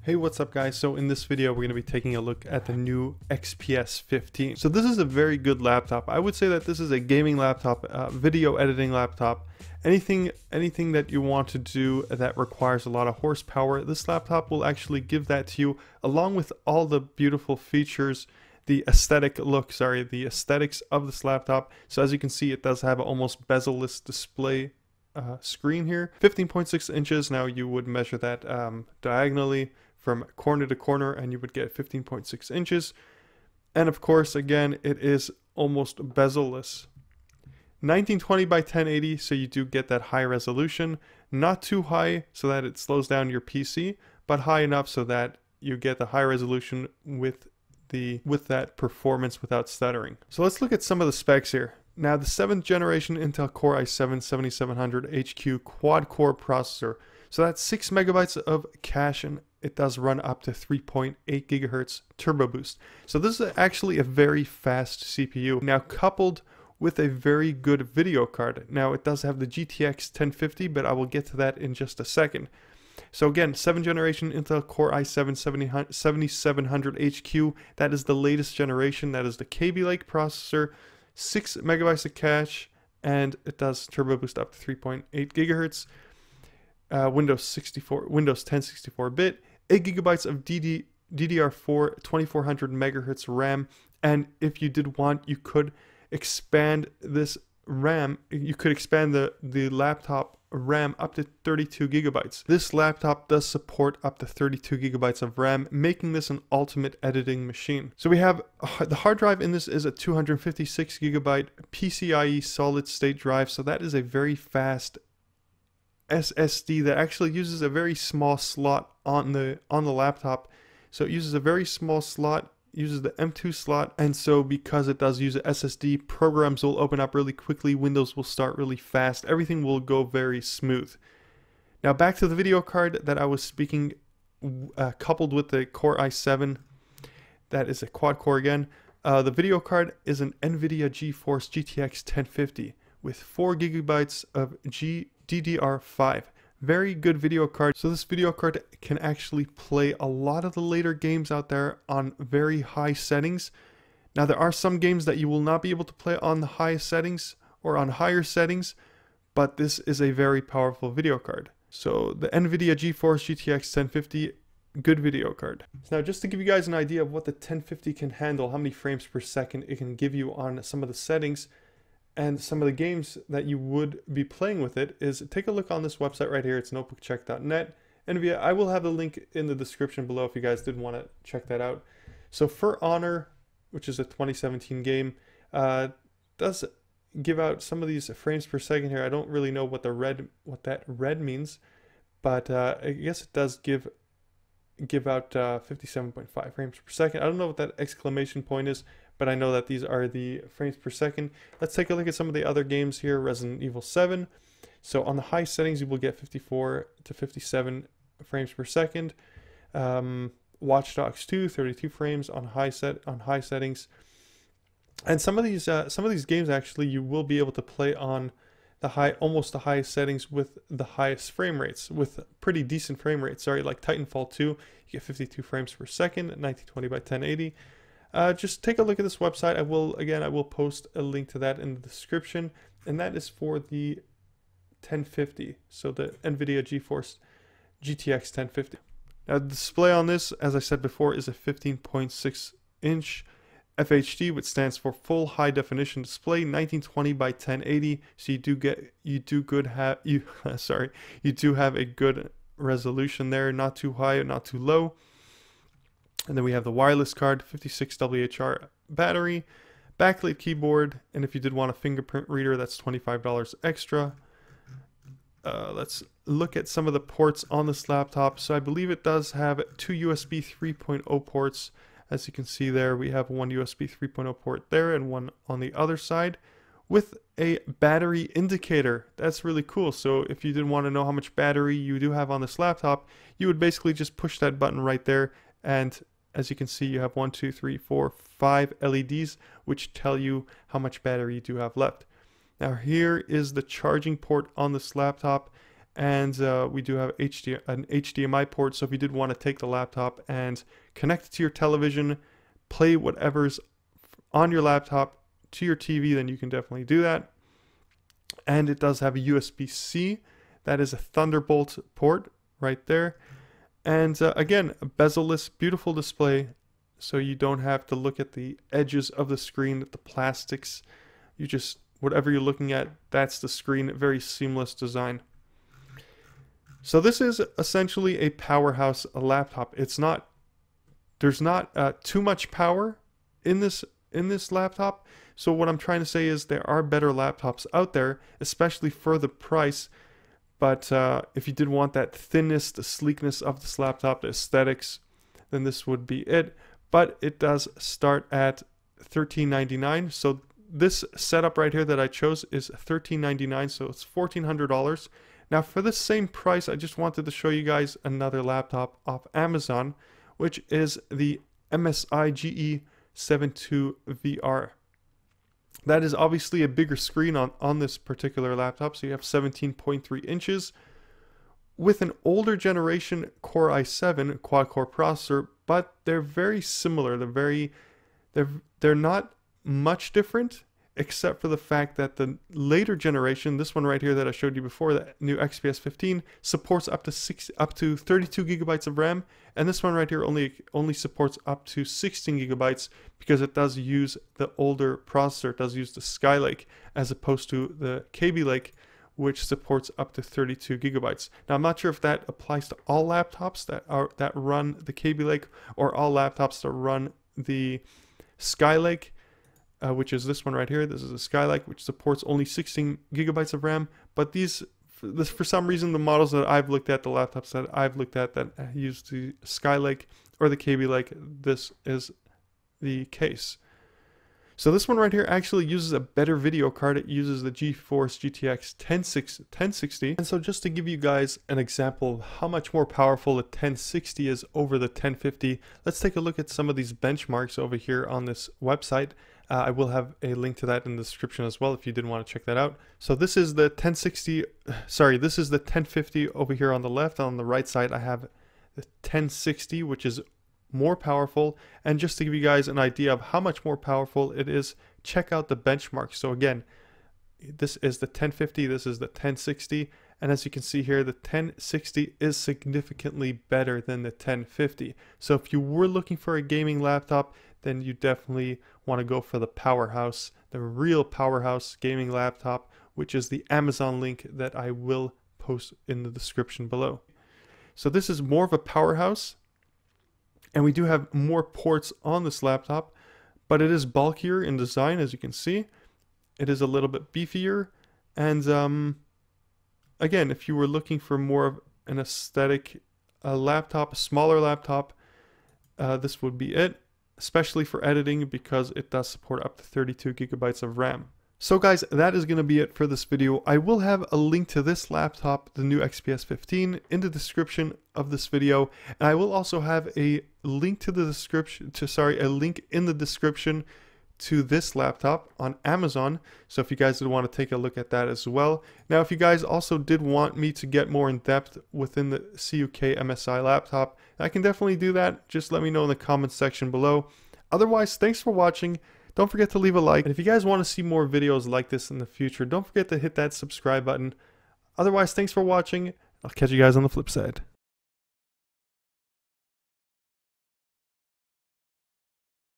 Hey, what's up guys? So in this video we're going to be taking a look at the new XPS 15. So this is a very good laptop. I would say that this is a gaming laptop, video editing laptop, anything that you want to do that requires a lot of horsepower. This laptop will actually give that to you, along with all the beautiful features, the aesthetics of this laptop. So as you can see, it does have an almost bezel-less display screen here, 15.6 inches. Now you would measure that diagonally from corner to corner and you would get 15.6 inches. And of course, again, it is almost bezel-less. 1920 by 1080, so you do get that high resolution. Not too high so that it slows down your PC, but high enough so that you get the high resolution with that performance without stuttering. So let's look at some of the specs here. Now, the 7th generation Intel Core i7-7700 HQ quad-core processor. So that's 6 megabytes of cache, and it does run up to 3.8 gigahertz turbo boost. So this is actually a very fast CPU. Now, coupled with a very good video card. Now, it does have the GTX 1050, but I will get to that in just a second. So again, 7th generation Intel Core i7-7700 HQ. That is the latest generation. That is the Kaby Lake processor. 6 megabytes of cache, and it does turbo boost up to 3.8 gigahertz. Windows 10 64-bit, 8 gigabytes of DDR4, 2400 megahertz RAM, and if you did want, you could expand this RAM. You could expand the laptop RAM up to 32 gigabytes. This laptop does support up to 32 gigabytes of RAM, making this an ultimate editing machine. So we have the hard drive in this is a 256 gigabyte PCIe solid state drive. So that is a very fast SSD that actually uses a very small slot on the laptop. So it uses a very small slot, uses the M2 slot, and so because it does use a SSD, programs will open up really quickly, Windows will start really fast, everything will go very smooth. Now back to the video card that I was speaking, coupled with the Core i7, that is a quad core again. The video card is an NVIDIA GeForce GTX 1050 with 4 gigabytes of DDR5. Very good video card. So this video card can actually play a lot of the later games out there on very high settings. Now there are some games that you will not be able to play on the highest settings or on higher settings, but this is a very powerful video card. So the NVIDIA GeForce GTX 1050, good video card. Now just to give you guys an idea of what the 1050 can handle, how many frames per second it can give you on some of the settings, and some of the games that you would be playing with it, is take a look on this website right here. It's notebookcheck.net. And I will have the link in the description below if you guys did want to check that out. So For Honor, which is a 2017 game, does give out some of these frames per second here. I don't really know what that red means, but I guess it does give out 57.5 frames per second. I don't know what that exclamation point is, but I know that these are the frames per second. Let's take a look at some of the other games here. Resident Evil 7. So on the high settings, you will get 54 to 57 frames per second. Watch Dogs 2, 32 frames on high settings. And some of these games actually you will be able to play on almost the highest settings with the highest frame rates, with pretty decent frame rates. Sorry, like Titanfall 2, you get 52 frames per second, 1920 by 1080. Just take a look at this website. I will post a link to that in the description, and that is for the 1050. So the NVIDIA GeForce GTX 1050. Now the display on this, as I said before, is a 15.6 inch FHD, which stands for full high definition display, 1920 by 1080. So you do have a good resolution there, not too high, not too low. And then we have the wireless card, 56 WHR battery, backlit keyboard, and if you did want a fingerprint reader, that's $25 extra. Let's look at some of the ports on this laptop. So I believe it does have 2 USB 3.0 ports. As you can see there, we have one USB 3.0 port there and one on the other side with a battery indicator. That's really cool. So if you didn't want to know how much battery you do have on this laptop, you would basically just push that button right there, and as you can see, you have 5 LEDs which tell you how much battery you do have left. Now here is the charging port on this laptop, and we do have an HDMI port. So if you did want to take the laptop and connect it to your television, play whatever's on your laptop to your TV, then you can definitely do that. And it does have a USB-C. That is a Thunderbolt port right there. And again, a bezel-less, beautiful display. So you don't have to look at the edges of the screen, the plastics. You just, whatever you're looking at, that's the screen. Very seamless design. So this is essentially a powerhouse laptop. It's not, there's not too much power in this laptop. So what I'm trying to say is there are better laptops out there, especially for the price. But if you did want that thinness, the sleekness of this laptop, the aesthetics, then this would be it. But it does start at $1399. So this setup right here that I chose is $1399. So it's $1,400. Now for the same price, I just wanted to show you guys another laptop off Amazon, which is the MSI GE72VR. That is obviously a bigger screen on this particular laptop. So you have 17.3 inches with an older generation Core i7 quad-core processor, but they're very similar. They're not much different, except for the fact that the later generation, this one right here that I showed you before, the new XPS 15, supports up to 32 gigabytes of RAM, and this one right here only supports up to 16 gigabytes because it does use the older processor. It does use the Skylake as opposed to the Kaby Lake, which supports up to 32 gigabytes. Now I'm not sure if that applies to all laptops that run the Kaby Lake or all laptops that run the Skylake. Which is this one right here. This is a Skylake, which supports only 16 gigabytes of RAM. But for some reason, the models that I've looked at, the laptops that I've looked at that use the Skylake or the Kaby Lake, this is the case. So this one right here actually uses a better video card. It uses the GeForce GTX 1060. And so just to give you guys an example of how much more powerful the 1060 is over the 1050, let's take a look at some of these benchmarks over here on this website. I will have a link to that in the description as well if you did want to check that out. So this is the 1060, this is the 1050 over here on the left. On the right side, I have the 1060, which is more powerful. And just to give you guys an idea of how much more powerful it is, check out the benchmark. So again, this is the 1050, this is the 1060. And as you can see here, the 1060 is significantly better than the 1050. So if you were looking for a gaming laptop, then you definitely want to go for the powerhouse, the real powerhouse gaming laptop, which is the Amazon link that I will post in the description below. So this is more of a powerhouse, and we do have more ports on this laptop, but it is bulkier in design, as you can see. It is a little bit beefier, and again, if you were looking for more of an aesthetic laptop, a smaller laptop, this would be it, especially for editing because it does support up to 32 gigabytes of RAM. So guys, that is going to be it for this video. I will have a link to this laptop, the new XPS 15, in the description of this video, and I will also have a link to the description a link in the description to this laptop on Amazon. So if you guys did want to take a look at that as well. Now, if you guys also did want me to get more in depth within the CUK MSI laptop, I can definitely do that. Just let me know in the comments section below. Otherwise, thanks for watching. Don't forget to leave a like. And if you guys want to see more videos like this in the future, don't forget to hit that subscribe button. Otherwise, thanks for watching. I'll catch you guys on the flip side.